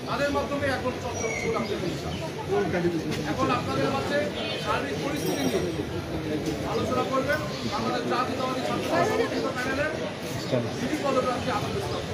তাদের মাধ্যমে এখন চর্চা এখন আপনাদের মাঝে সার্বিক পরিস্থিতি নিয়ে আলোচনা করবেন আমাদের জাতীয়তাবাদী ছাত্র সংগঠিত প্যানেলের সিটি পদপ্রার্থী আহমেদ ইসলাম।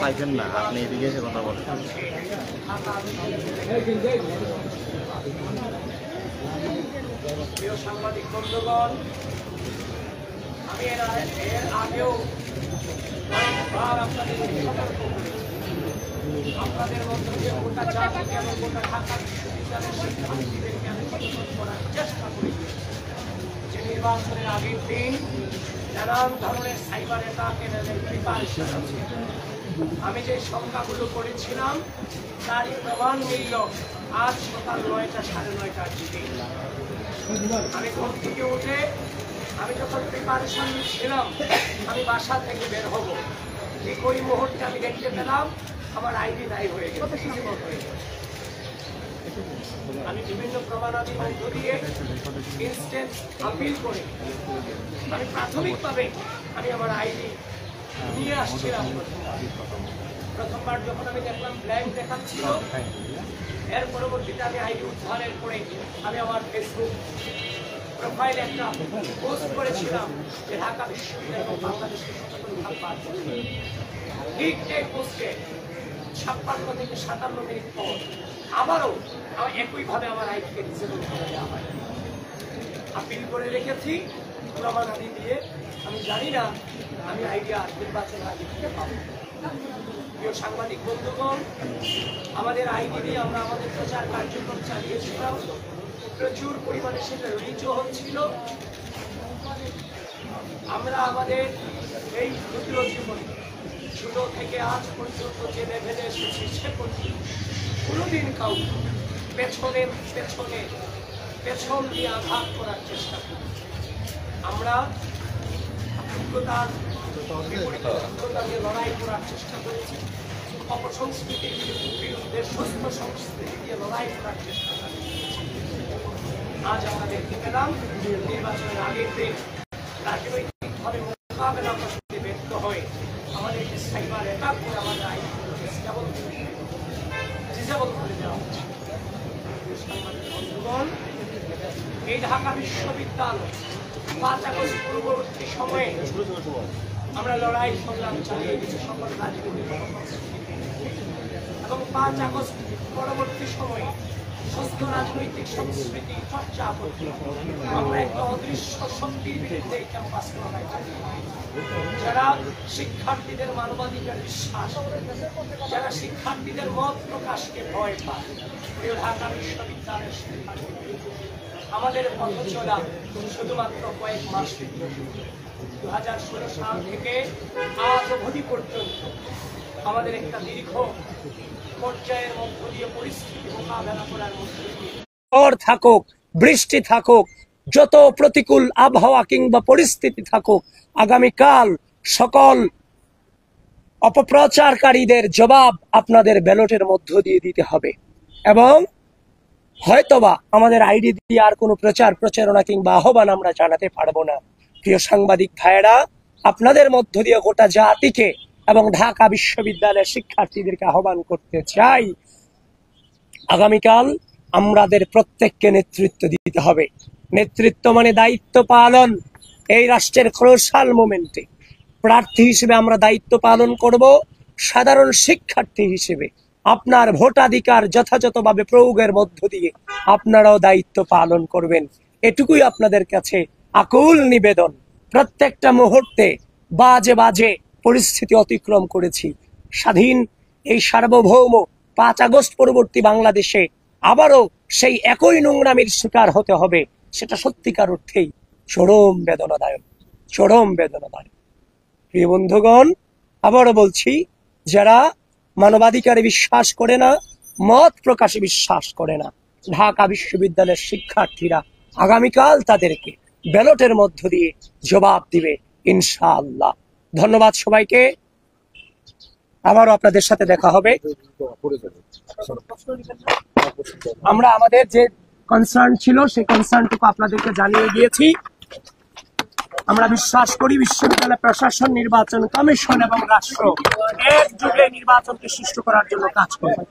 চাইছেন না আপনি এদিকে এসে কথা বলেন। প্রিয় সাংবাদিক বন্ধুগণ, আমি এর আগেও আপনাদের সতর্ক করেছি, আপনাদের মধ্যে যে গোটা জাতিকে এবং গোটা ঢাকা বিশ্ববিদ্যালয়ের শিক্ষার্থীদেরকে আমি সচেতন করার চেষ্টা করি যে নির্বাচনের আগের দিন নানান ধরনের সাইবার অ্যাটাকের প্রিপারেশন আছে। আমি যে সংখ্যাগুলো করেছিলাম তারই প্রমাণ মিলল আজ সকাল 9টা 9:30টার দিকে। আমি ঘর থেকে উঠে আমি যখন প্রিপারেশন নিচ্ছিলাম আমি বাসা থেকে বের হব, ঠিক ওই মুহূর্তে আমি দেখতে পেলাম আমার আইডি নাই হয়ে গেছে, আমি বিভিন্ন প্রমাণাদি মধ্য দিয়ে ইনস্ট্যান্ট আপিল করে আমি প্রাথমিকভাবে আমি আমার আইডি নিয়ে আসছিলাম। প্রথমবার যখন আমি দেখলাম ব্ল্যাঙ্ক দেখাচ্ছিল, এর পরবর্তীতে আমি আইডি উদ্ধারের পরে আমি আমার ফেসবুক প্রোফাইলে একটা পোস্ট করেছিলাম যে ঢাকা বিশ্ববিদ্যালয় এবং বাংলাদেশের সচেতন থাকবা। ঠিক এই পোস্টে 56 থেকে 57 মিনিট পর আবারও একইভাবে আমার আইডিকে ডিসেবল করে দেওয়া হয়। আপিল করে রেখেছি প্রমাণাদি দিয়ে। আমি জানি না আমি আইডি আর নির্বাচন আগে থেকে পাবো। প্রিয় সাংবাদিক বন্ধুগণ, আমাদের আইডি দিয়ে আমরা আমাদের প্রচার কার্যক্রম চালিয়েছিলাম, প্রচুর পরিমাণে সেটা রিচও হচ্ছিল। আমরা আমাদের এই জটিল জীবনে ছোট থেকে আজ পর্যন্ত যে লেভেলে এসেছি সে পর্যন্ত কোনোদিন কাউকে পেছন দিয়ে আঘাত করার চেষ্টা করি। আমরা যোগ্যতার দিয়ে লড়াই করার চেষ্টা করেছি, অপসংস্কৃতির বিরুদ্ধে সুস্থ সংস্কৃতি দিয়ে লড়াই করার চেষ্টা করেছি। আজ আমরা দেখতে পেলাম নির্বাচনের আগের দিন রাজনৈতিকভাবে মোকাবেলা করতে ব্যর্থ হয়ে আমাদেরকে সাইবার অ্যাটাক করে আমাদের ডিসেবল করে দেওয়া হচ্ছে। বন্ধুগণ, এই ঢাকা বিশ্ববিদ্যালয় 5 আগস্ট পূর্ববর্তী সময়ে আমরা লড়াই সংগ্রাম চালিয়ে গেছি সকল রাজনৈতিক এবং 5 আগস্ট পরবর্তী সময়ে সুস্থ রাজনৈতিক সংস্কৃতি চর্চা করতে আমরা একটা অদৃশ্য শক্তির বিরুদ্ধে ক্যাম্পাস লড়াই চালিয়ে যারা শিক্ষার্থীদের মানবাধিকার বিশ্বাস, যারা শিক্ষার্থীদের মত প্রকাশকে ভয় পায়। ঢাকা বিশ্ববিদ্যালয়ের শিক্ষার্থী আমাদের পথ চলা শুধুমাত্র কয়েক মাস 2016 সাল থেকে আজ অবধি পর্যন্ত আমাদের একটা দীর্ঘ পর্যায়ের মধ্য দিয়ে পরিস্থিতি মোকাবেলা করার মধ্যে দিয়ে থাকুক, বৃষ্টি থাকুক, যত প্রতিকূল আবহাওয়া কিংবা পরিস্থিতি থাকুক, আগামীকাল সকল অপপ্রচারকারীদের জবাব আপনাদের ব্যালটের মধ্য দিয়ে দিতে হবে। এবং হয়তোবা আমাদের আইডি দিয়ে আর কোনো প্রচারণা কিংবা আহ্বান আমরা জানাতে পারবো না। প্রিয় সাংবাদিক ভাইয়েরা, আপনাদের মধ্য দিয়ে গোটা জাতিকে এবং ঢাকা বিশ্ববিদ্যালয়ের শিক্ষার্থীদেরকে আহ্বান করতে চাই, আগামীকাল আমাদের প্রত্যেককে নেতৃত্ব দিতে হবে। নেতৃত্ব মানে দায়িত্ব পালন। এই রাষ্ট্রের ক্রুশাল মোমেন্টে প্রার্থী হিসেবে আমরা দায়িত্ব পালন করব। সাধারণ শিক্ষার্থী হিসেবে আপনার ভোটাধিকার যথাযথভাবে প্রয়োগের মধ্য দিয়ে আপনারাও দায়িত্ব পালন করবেন, এটুকুই আপনাদের কাছে আকুল নিবেদন। প্রত্যেকটা মুহূর্তে বাজে বাজে পরিস্থিতি অতিক্রম করেছি। স্বাধীন এই সার্বভৌম 5 আগস্ট পরবর্তী বাংলাদেশে আবারও সেই একই নোংরামির শিকার হতে হবে, সেটা সত্যিকার অর্থেই চরম বেদনাদায়ক। প্রিয় বন্ধুগণ, আবারও বলছি, যারা মানবাধিকারে বিশ্বাস করে না, মত প্রকাশে বিশ্বাস করে না, ঢাকা বিশ্ববিদ্যালয়ের শিক্ষার্থীরা আগামীকাল তাদেরকে ব্যালটের মধ্য দিয়ে জবাব দিবে। ইনশাআল্লাহ। ধন্যবাদ সবাইকে, আবারও আপনাদের সাথে দেখা হবে। আমরা আমাদের যে কনসার্ন ছিল সেই কনসার্নটুকু আপনাদেরকে জানিয়ে দিয়েছি। আমরা বিশ্বাস করি বিশ্ববিদ্যালয় প্রশাসন, নির্বাচন কমিশন এবং রাষ্ট্র একযোগে নির্বাচনকে সুষ্ঠু করার জন্য কাজ করবে।